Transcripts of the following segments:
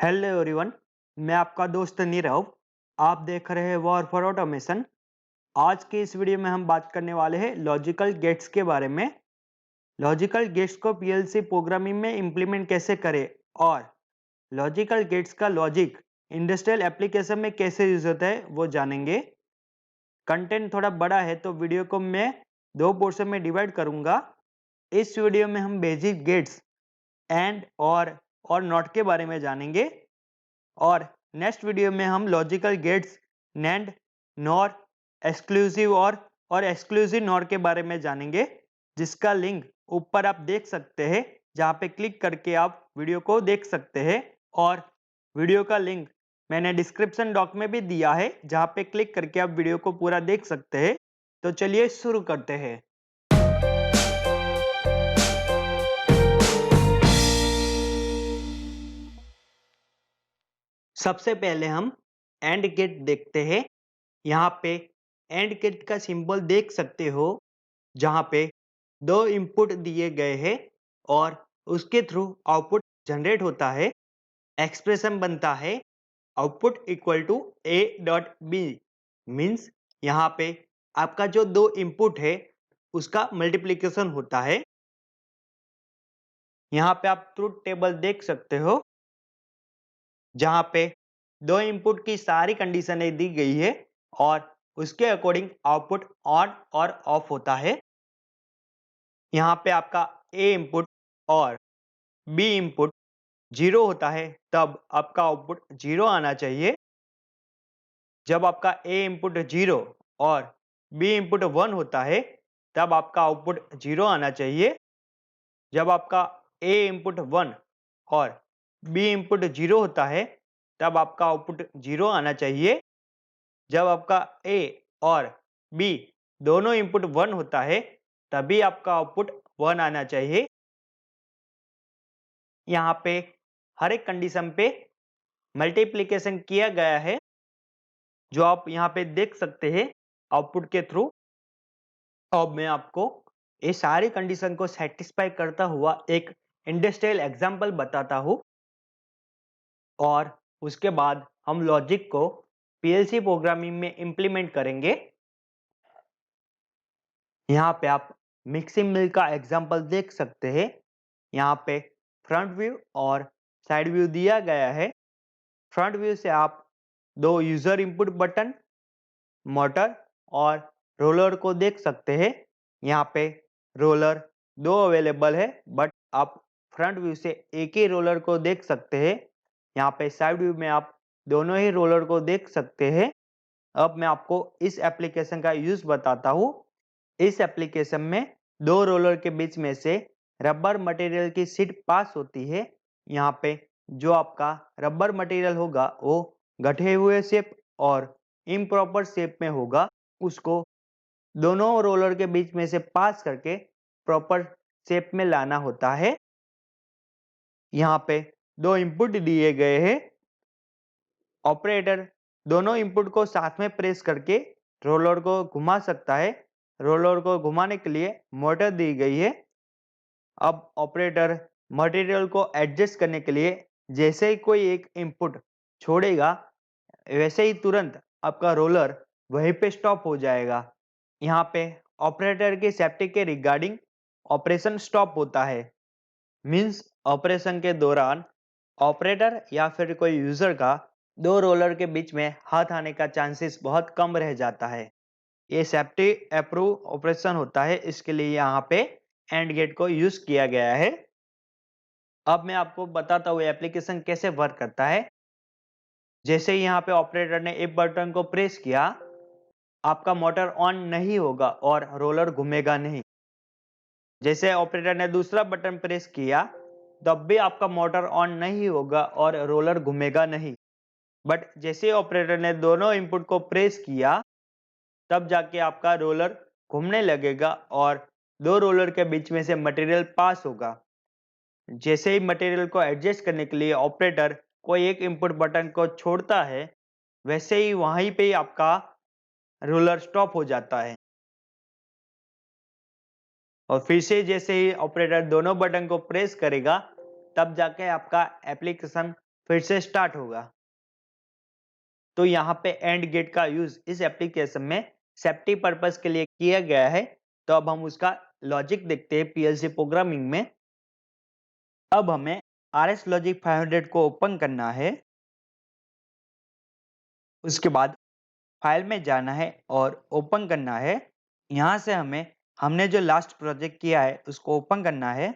Hello everyone. मैं आपका दोस्त नीरव। आप देख रहे हैं वॉर फॉर ऑटोमेशन। आज की इस वीडियो में हम बात करने वाले हैं लॉजिकल गेट्स के बारे में। लॉजिकल गेट्स को पीएलसी प्रोग्रामिंग में इम्प्लीमेंट कैसे करें और लॉजिकल गेट्स का लॉजिक इंडस्ट्रियल एप्लीकेशन में कैसे यूज होता है वो जानेंगे। कंटेंट थोड़ा बड़ा है तो वीडियो को मैं दो पोर्शन में डिवाइड करूंगा। इस वीडियो में हम basic gates AND OR NOT के बारे में जानेंगे और नेक्स्ट वीडियो में हम logical gates, NAND, NOR, exclusive OR exclusive NOR के बारे में जानेंगे, जिसका लिंक ऊपर आप देख सकते हैं, जहां पे क्लिक करके आप वीडियो को देख सकते हैं। और वीडियो का लिंक मैंने डिस्क्रिप्शन डॉक में भी दिया है, जहां पे क्लिक करके आप वीडियो को पूरा देख सकते हैं। तो चलिए शुरू करते हैं। सबसे पहले हम एंड गेट देखते हैं। यहाँ पे एंड गेट का सिंबल देख सकते हो, जहाँ पे दो इनपुट दिए गए हैं और उसके थ्रू आउटपुट जनरेट होता है। एक्सप्रेशन बनता है output equal to A dot B. Means यहाँ पे आपका जो दो इनपुट है उसका मल्टीप्लिकेशन होता है। यहाँ पे आप ट्रुथ टेबल देख सकते हो, जहाँ पे दो इनपुट की सारी कंडीशनें दी गई है और उसके अकॉर्डिंग आउटपुट ऑन और ऑफ होता है। यहाँ पे आपका ए इनपुट और बी इनपुट जीरो होता है तब आपका आउटपुट जीरो आना चाहिए। जब आपका ए इनपुट जीरो और बी इनपुट वन होता है तब आपका आउटपुट जीरो आना चाहिए। जब आपका ए इनपुट वन और बी इनपुट जीरो होता है तब आपका आउटपुट जीरो आना चाहिए। जब आपका ए और बी दोनों इनपुट वन होता है तभी आपका आउटपुट वन आना चाहिए। यहाँ पे हर एक कंडीशन पे मल्टीप्लिकेशन किया गया है, जो आप यहाँ पे देख सकते हैं आउटपुट के थ्रू। अब मैं आपको ये सारी कंडीशन को सेटिस्फाई करता हुआ एक इंडस्ट्रियल एग्जांपल बताता हूँ और उसके बाद हम लॉजिक को पीएलसी प्रोग्रामिंग में इम्प्लीमेंट करेंगे। यहाँ पे आप मिक्सिंग मिल का एग्जांपल देख सकते हैं। यहाँ पे फ्रंट व्यू और साइड व्यू दिया गया है। फ्रंट व्यू से आप दो यूजर इनपुट बटन, मोटर और रोलर को देख सकते हैं। यहाँ पे रोलर दो अवेलेबल है, बट आप फ्रंट व्यू से एक ही रोलर को देख सकते हैं। यहाँ पे साइड व्यू में आप दोनों ही रोलर को देख सकते हैं। अब मैं आपको इस एप्लीकेशन का यूज बताता हूँ। इस एप्लीकेशन में दो रोलर के बीच में से रबर मटेरियल की शीट पास होती है। यहाँ पे जो आपका रबर मटेरियल होगा वो गठे हुए शेप और इम्प्रॉपर शेप में होगा। उसको दोनों रोलर के बीच में से पास करके प्रॉपर शेप में लाना होता है। यहाँ पे दो इनपुट दिए गए हैं। ऑपरेटर दोनों इनपुट को साथ में प्रेस करके रोलर को घुमा सकता है। रोलर को घुमाने के लिए मोटर दी गई है। अब ऑपरेटर मटेरियल को एडजस्ट करने के लिए जैसे ही कोई एक इनपुट छोड़ेगा, वैसे ही तुरंत आपका रोलर वहीं पे स्टॉप हो जाएगा। यहाँ पे ऑपरेटर की सेफ्टी के रिगार्डिंग ऑपरेशन स्टॉप होता है। मीन्स ऑपरेशन के दौरान ऑपरेटर या फिर कोई यूजर का दो रोलर के बीच में हाथ आने का चांसेस बहुत कम रह जाता है। ये सेफ्टी अप्रूव ऑपरेशन होता है, इसके लिए यहाँ पे एंड गेट को यूज किया गया है। अब मैं आपको बताता हूँ एप्लीकेशन कैसे वर्क करता है। जैसे ही यहाँ पे ऑपरेटर ने एक बटन को प्रेस किया, आपका मोटर ऑन नहीं होगा और रोलर घूमेगा नहीं। जैसे ऑपरेटर ने दूसरा बटन प्रेस किया, तब भी आपका मोटर ऑन नहीं होगा और रोलर घूमेगा नहीं। बट जैसे ऑपरेटर ने दोनों इनपुट को प्रेस किया, तब जाके आपका रोलर घूमने लगेगा और दो रोलर के बीच में से मटेरियल पास होगा। जैसे ही मटेरियल को एडजस्ट करने के लिए ऑपरेटर कोई एक इनपुट बटन को छोड़ता है, वैसे ही वहीं पे ही आपका रोलर स्टॉप हो जाता है। और फिर से जैसे ही ऑपरेटर दोनों बटन को प्रेस करेगा, तब जाके आपका एप्लीकेशन फिर से स्टार्ट होगा। तो यहाँ पे एंड गेट का यूज इस एप्लीकेशन में सेफ्टी पर्पस के लिए किया गया है। तो अब हम उसका लॉजिक देखते हैं पीएलसी प्रोग्रामिंग में। अब हमें RS Logic 500 को ओपन करना है। उसके बाद फाइल में जाना है और ओपन करना है। यहाँ से हमने जो लास्ट प्रोजेक्ट किया है उसको ओपन करना है।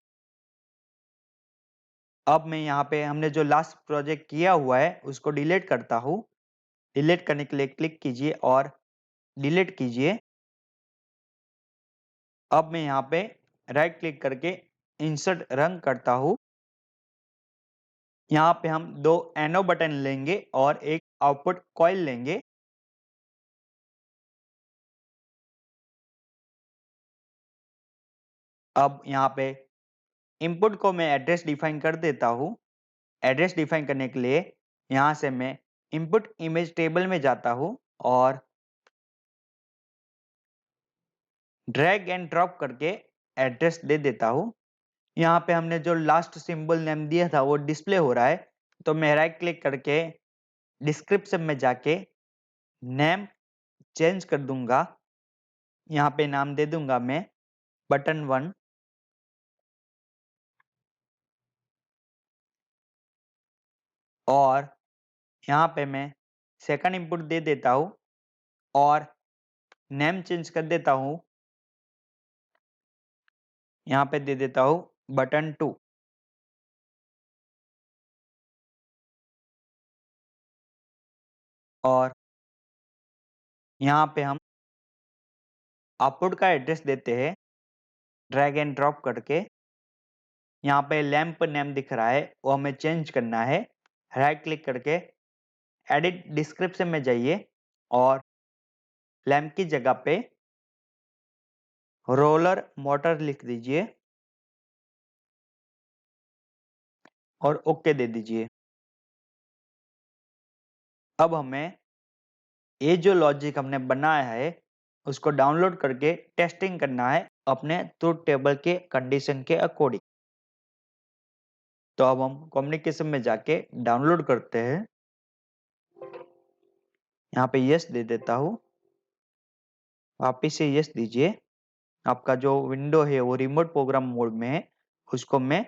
अब मैं यहाँ पे हमने जो लास्ट प्रोजेक्ट किया हुआ है उसको डिलीट करता हूँ। डिलीट करने के लिए क्लिक कीजिए और डिलीट कीजिए। अब मैं यहाँ पे राइट क्लिक करके इंसर्ट रन करता हूँ। यहाँ पे हम दो एनो बटन लेंगे और एक आउटपुट कॉइल लेंगे। अब यहाँ पे इनपुट को मैं एड्रेस डिफाइन कर देता हूँ। एड्रेस डिफाइन करने के लिए यहाँ से मैं इनपुट इमेज टेबल में जाता हूँ और ड्रैग एंड ड्रॉप करके एड्रेस दे देता हूँ। यहाँ पे हमने जो लास्ट सिंबल नेम दिया था वो डिस्प्ले हो रहा है। तो मैं राइट क्लिक करके डिस्क्रिप्शन में जाके नेम चेंज कर दूंगा। यहाँ पे नाम दे दूंगा मैं button1। और यहाँ पे मैं सेकंड इनपुट दे देता हूँ और नेम चेंज कर देता हूँ। यहाँ पे दे देता हूँ button2। और यहाँ पे हम आउटपुट का एड्रेस देते हैं ड्रैग एंड ड्रॉप करके। यहाँ पे लैंप नेम दिख रहा है वो हमें चेंज करना है। राइट क्लिक करके एडिट डिस्क्रिप्शन में जाइए और लैंप की जगह पे रोलर मोटर लिख दीजिए और ओके दे दीजिए। अब हमें ये जो लॉजिक हमने बनाया है उसको डाउनलोड करके टेस्टिंग करना है अपने ट्रुथ टेबल के कंडीशन के अकॉर्डिंग। तो अब हम कम्युनिकेशन में जाके डाउनलोड करते हैं। यहाँ पे यस दे देता हूँ। वापिस से यस दीजिए। आपका जो विंडो है वो रिमोट प्रोग्राम मोड में है, उसको मैं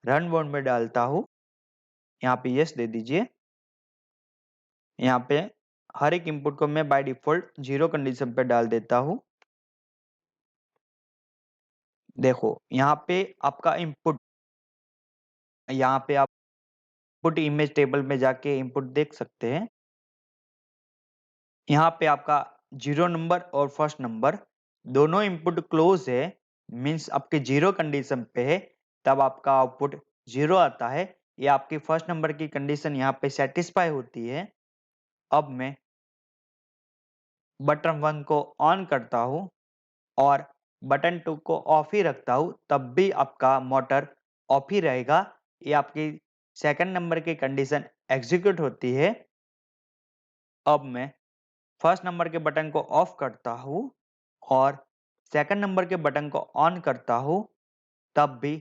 रन मोड में डालता हूँ। यहाँ पे यस दे दीजिए। यहाँ पे हर एक इनपुट को मैं बाय डिफॉल्ट 0 कंडीशन पे डाल देता हूँ। देखो यहाँ पे आपका इनपुट, यहाँ पे आप इनपुट इमेज टेबल में जाके इनपुट देख सकते हैं। यहाँ पे आपका 0 नंबर और फर्स्ट नंबर दोनों इनपुट क्लोज है, मीन्स आपके 0 कंडीशन पे है, तब आपका आउटपुट 0 आता है। ये आपकी फर्स्ट नंबर की कंडीशन यहाँ पे सेटिस्फाई होती है। अब मैं बटन 1 को ऑन करता हूँ और बटन 2 को ऑफ ही रखता हूँ, तब भी आपका मोटर ऑफ ही रहेगा। ये आपकी सेकंड नंबर की कंडीशन एग्जीक्यूट होती है। अब मैं फर्स्ट नंबर के बटन को ऑफ करता हूँ और सेकंड नंबर के बटन को ऑन करता हूँ, तब भी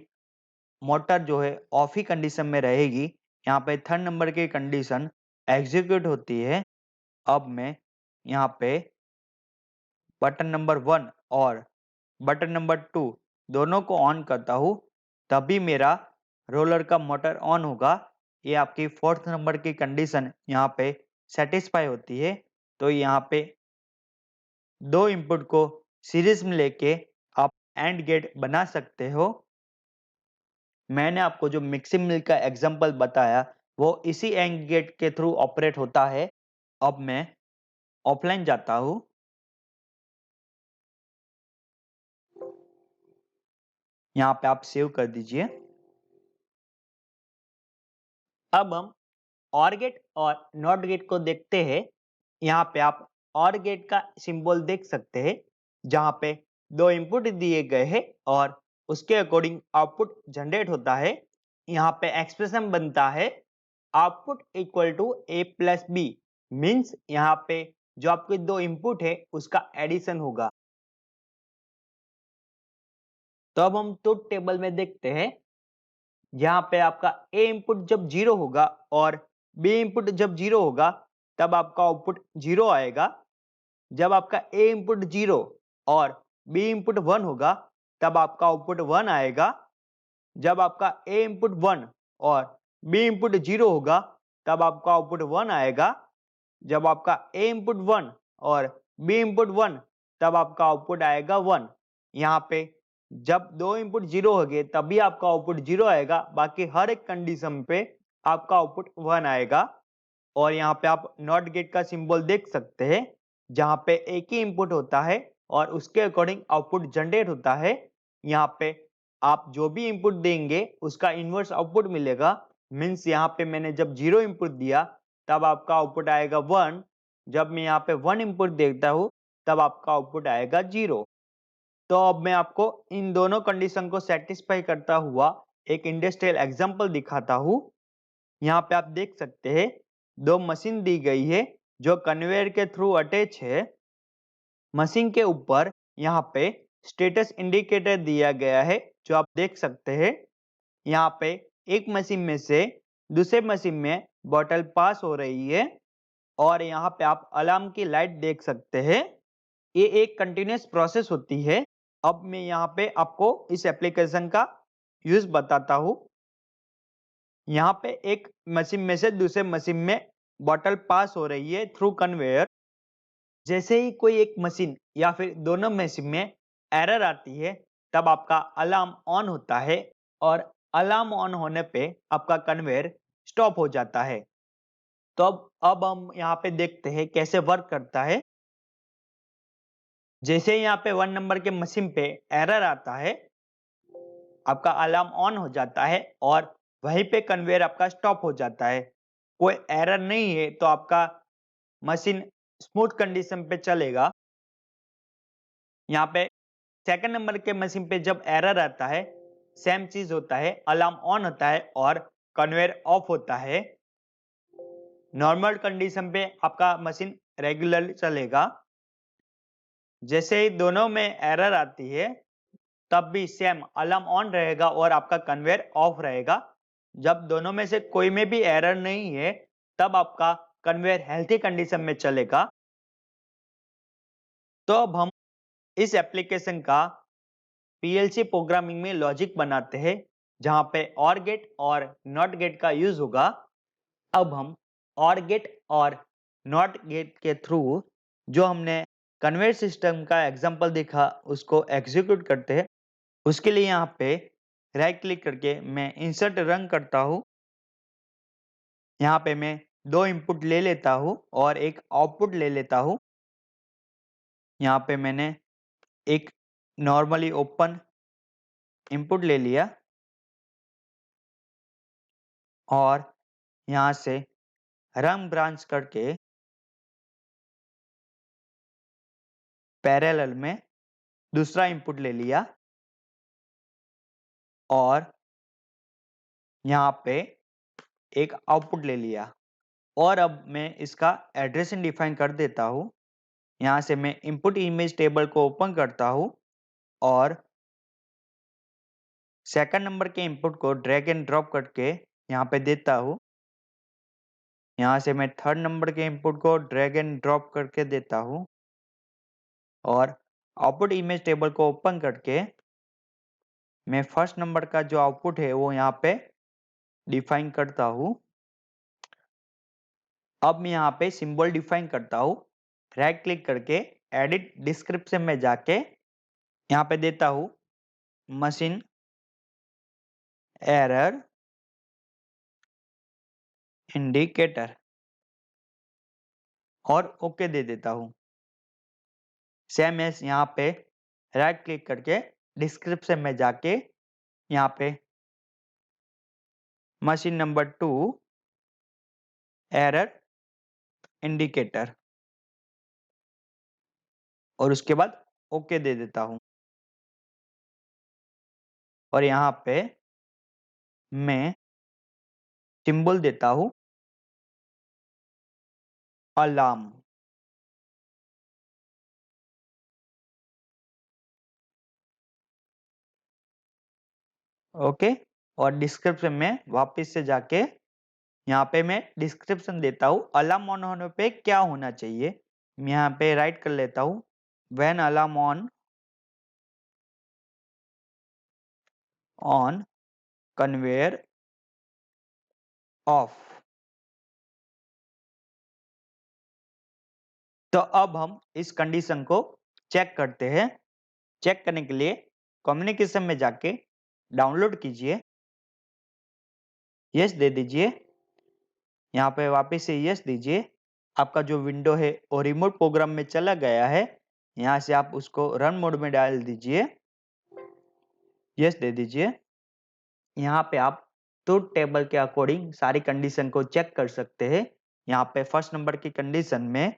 मोटर जो है ऑफ ही कंडीशन में रहेगी। यहाँ पे थर्ड नंबर की कंडीशन एग्जीक्यूट होती है। अब मैं यहाँ पे बटन नंबर 1 और बटन नंबर 2 दोनों को ऑन करता हूँ, तभी मेरा रोलर का मोटर ऑन होगा। ये आपकी फोर्थ नंबर की कंडीशन यहाँ पे सेटिस्फाई होती है। तो यहाँ पे दो इनपुट को सीरीज में लेके आप एंड गेट बना सकते हो। मैंने आपको जो मिक्सिंग मिल का एग्जांपल बताया वो इसी एंड गेट के थ्रू ऑपरेट होता है। अब मैं ऑफलाइन जाता हूँ। यहाँ पे आप सेव कर दीजिए। अब हम ऑर गेट और नॉट गेट को देखते हैं। यहाँ पे आप ऑर गेट का सिंबल देख सकते हैं, जहाँ पे दो इनपुट दिए गए हैं और उसके अकॉर्डिंग आउटपुट जनरेट होता है। यहाँ पे एक्सप्रेशन बनता है output equal to A plus B, means यहाँ पे जो आपके दो इनपुट है उसका एडिशन होगा। तो अब हम ट्रुथ टेबल में देखते हैं। यहाँ पे आपका ए इनपुट जब 0 होगा और बी इनपुट जब 0 होगा तब आपका आउटपुट 0 आएगा। जब आपका ए इनपुट 0 और बी इनपुट 1 होगा तब आपका आउटपुट 1 आएगा। जब आपका ए इनपुट 1 और बी इनपुट 0 होगा तब आपका आउटपुट 1 आएगा। जब आपका ए इनपुट 1 और बी इनपुट 1 तब आपका आउटपुट आएगा 1। यहाँ पे जब दो इनपुट 0 हो गए तभी आपका आउटपुट 0 आएगा, बाकी हर एक कंडीशन पे आपका आउटपुट 1 आएगा। और यहाँ पे आप नॉट गेट का सिंबल देख सकते हैं, जहाँ पे एक ही इनपुट होता है और उसके अकॉर्डिंग आउटपुट जनरेट होता है। यहाँ पे आप जो भी इनपुट देंगे उसका इनवर्स आउटपुट मिलेगा। मीन्स यहाँ पे मैंने जब 0 इनपुट दिया तब आपका आउटपुट आएगा 1। जब मैं यहाँ पे 1 इनपुट देता हूँ तब आपका आउटपुट आएगा 0। तो अब मैं आपको इन दोनों कंडीशन को सेटिस्फाई करता हुआ एक इंडस्ट्रियल एग्जांपल दिखाता हूँ। यहाँ पे आप देख सकते हैं दो मशीन दी गई है जो कन्वेयर के थ्रू अटैच है। मशीन के ऊपर यहाँ पे स्टेटस इंडिकेटर दिया गया है जो आप देख सकते हैं। यहाँ पे एक मशीन में से दूसरे मशीन में बॉटल पास हो रही है और यहाँ पे आप अलार्म की लाइट देख सकते हैं। ये एक कंटिन्यूअस प्रोसेस होती है। अब मैं यहाँ पे आपको इस एप्लीकेशन का यूज बताता हूँ। यहाँ पे एक मशीन में से दूसरे मशीन में बॉटल पास हो रही है थ्रू कन्वेयर। जैसे ही कोई एक मशीन या फिर दोनों मशीन में एरर आती है तब आपका अलार्म ऑन होता है और अलार्म ऑन होने पे आपका कन्वेयर स्टॉप हो जाता है। तो अब हम यहाँ पे देखते हैं कैसे वर्क करता है। जैसे यहाँ पे 1 नंबर के मशीन पे एरर आता है, आपका अलार्म ऑन हो जाता है और वहीं पे कन्वेयर आपका स्टॉप हो जाता है। कोई एरर नहीं है तो आपका मशीन स्मूथ कंडीशन पे चलेगा। यहाँ पे सेकंड नंबर के मशीन पे जब एरर आता है सेम चीज होता है, अलार्म ऑन होता है और कन्वेयर ऑफ होता है। नॉर्मल कंडीशन पे आपका मशीन रेगुलर चलेगा। जैसे ही दोनों में एरर आती है तब भी सेम अलार्म ऑन रहेगा और आपका कन्वेयर ऑफ रहेगा। जब दोनों में से कोई में भी एरर नहीं है तब आपका कन्वेयर हेल्थी कंडीशन में चलेगा। तो अब हम इस एप्लीकेशन का पीएलसी प्रोग्रामिंग में लॉजिक बनाते हैं जहां पे और गेट और नॉट गेट का यूज होगा। अब हम और गेट और नॉट गेट के थ्रू जो हमने कन्वेयर सिस्टम का एग्जांपल देखा उसको एग्जीक्यूट करते हैं। उसके लिए यहाँ पे राइट क्लिक करके मैं इंसर्ट रन करता हूँ। यहाँ पे मैं दो इनपुट ले लेता हूँ और एक आउटपुट ले लेता हूँ। यहाँ पे मैंने एक नॉर्मली ओपन इनपुट ले लिया और यहाँ से रन ब्रांच करके पैरेलल में दूसरा इनपुट ले लिया और यहाँ पे एक आउटपुट ले लिया। और अब मैं इसका एड्रेसिंग डिफाइन कर देता हूँ। यहाँ से मैं इनपुट इमेज टेबल को ओपन करता हूँ और सेकंड नंबर के इनपुट को ड्रैग एंड ड्रॉप करके यहाँ पे देता हूँ। यहाँ से मैं थर्ड नंबर के इनपुट को ड्रैग एंड ड्रॉप करके देता हूँ और आउटपुट इमेज टेबल को ओपन करके मैं फर्स्ट नंबर का जो आउटपुट है वो यहाँ पे डिफाइन करता हूँ। अब मैं यहाँ पे सिंबल डिफाइन करता हूँ। राइट क्लिक करके एडिट डिस्क्रिप्शन में जाके यहाँ पे देता हूँ मशीन एरर इंडिकेटर और ओके दे देता हूँ। सेम एस यहाँ पे राइट क्लिक करके डिस्क्रिप्शन में जाके यहाँ पे मशीन नंबर 2 एरर इंडिकेटर और उसके बाद ओके दे देता हूँ। और यहाँ पे मैं सिंबल देता हूँ अलार्म। ओके और डिस्क्रिप्शन में वापस से जाके यहाँ पे मैं डिस्क्रिप्शन देता हूँ अलार्म ऑन होने पे क्या होना चाहिए। मैं यहाँ पे राइट कर लेता हूँ when alarm on conveyor of. तो अब हम इस कंडीशन को चेक करते हैं। चेक करने के लिए कम्युनिकेशन में जाके डाउनलोड कीजिए, यस दे दीजिए, यहाँ पे वापस से यस दीजिए। आपका जो विंडो है वो रिमोट प्रोग्राम में चला गया है, यहाँ से आप उसको रन मोड में डाल दीजिए, यस दे दीजिए। यहाँ पे आप ट्रूथ टेबल के अकॉर्डिंग सारी कंडीशन को चेक कर सकते हैं। यहाँ पे फर्स्ट नंबर की कंडीशन में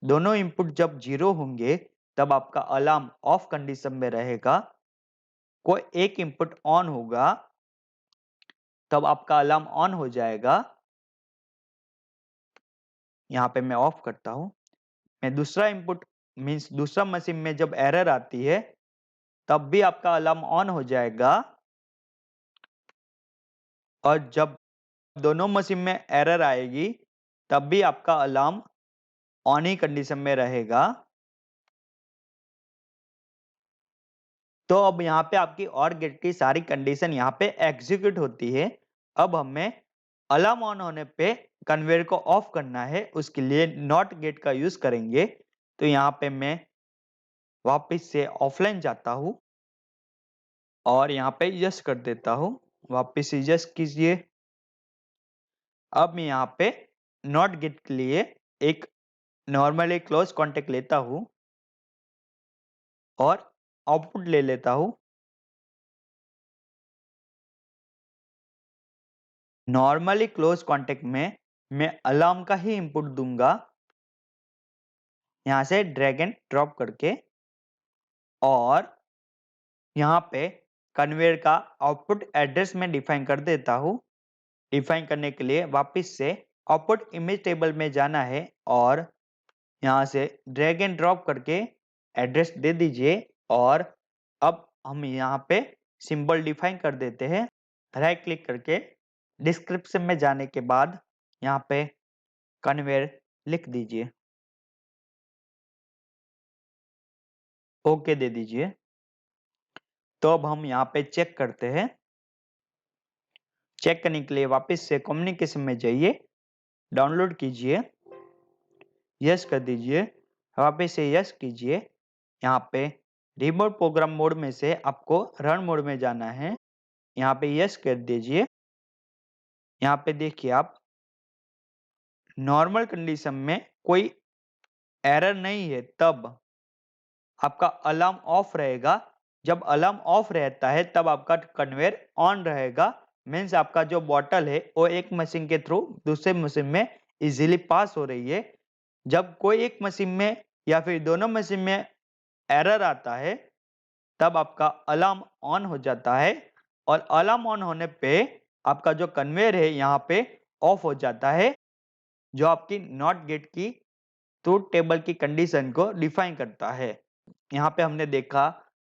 दोनों इनपुट जब 0 होंगे तब आपका अलार्म ऑफ कंडीशन में रहेगा। कोई एक इनपुट ऑन होगा तब आपका अलार्म ऑन हो जाएगा। यहाँ पे मैं ऑफ करता हूँ। मैं दूसरा इनपुट मीन्स दूसरा मशीन में जब एरर आती है तब भी आपका अलार्म ऑन हो जाएगा। और जब दोनों मशीन में एरर आएगी तब भी आपका अलार्म ऑन ही कंडीशन में रहेगा। तो अब यहाँ पे आपकी और गेट की सारी कंडीशन यहाँ पे एग्जीक्यूट होती है। अब हमें अलार्म ऑन होने पे कन्वेयर को ऑफ करना है, उसके लिए नॉट गेट का यूज करेंगे। तो यहाँ पे मैं वापस से ऑफलाइन जाता हूँ और यहाँ पे यस कर देता हूँ, वापस से यस कीजिए। अब मैं यहाँ पे नॉट गेट के लिए एक नॉर्मली क्लोज कॉन्टेक्ट लेता हूँ और आउटपुट ले लेता हूँ। नॉर्मली क्लोज कॉन्टेक्ट में मैं अलार्म का ही इनपुट दूंगा, यहाँ से ड्रैग एंड ड्रॉप करके, और यहाँ पे कन्वेयर का आउटपुट एड्रेस में डिफाइन कर देता हूँ। डिफाइन करने के लिए वापस से आउटपुट इमेज टेबल में जाना है और यहाँ से ड्रैग एंड ड्रॉप करके एड्रेस दे दीजिए। और अब हम यहाँ पे सिंबल डिफाइन कर देते हैं। राइट क्लिक करके डिस्क्रिप्शन में जाने के बाद यहाँ पे कन्वेयर लिख दीजिए, ओके दे दीजिए। तो अब हम यहाँ पे चेक करते हैं। चेक करने के लिए वापस से कम्युनिकेशन में जाइए, डाउनलोड कीजिए, यस कर दीजिए, वापस से यस कीजिए। यहाँ पे रिमोट प्रोग्राम मोड में से आपको रन मोड में जाना है, यहाँ पे यस कर दीजिए। यहाँ पे देखिए आप नॉर्मल कंडीशन में कोई एरर नहीं है तब आपका अलार्म ऑफ रहेगा। जब अलार्म ऑफ रहता है तब आपका कन्वेयर ऑन रहेगा। मीन्स आपका जो बॉटल है वो एक मशीन के थ्रू दूसरे मशीन में इजीली पास हो रही है। जब कोई एक मशीन में या फिर दोनों मशीन में एरर आता है तब आपका अलार्म ऑन हो जाता है और अलार्म ऑन होने पे आपका जो कन्वेयर है यहाँ पे ऑफ हो जाता है, जो आपकी नॉट गेट की ट्रूथ टेबल की कंडीशन को डिफाइन करता है। यहाँ पे हमने देखा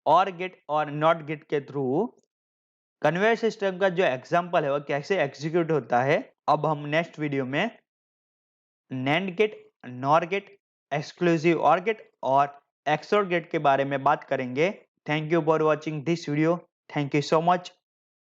और गेट और नॉट गेट के थ्रू कन्वेयर सिस्टम का जो एग्जांपल है वो कैसे एग्जीक्यूट होता है। अब हम नेक्स्ट वीडियो में NAND gate, NOR gate, exclusive OR gate और एक्सोर गेट के बारे में बात करेंगे। Thank you for watching this video. Thank you so much.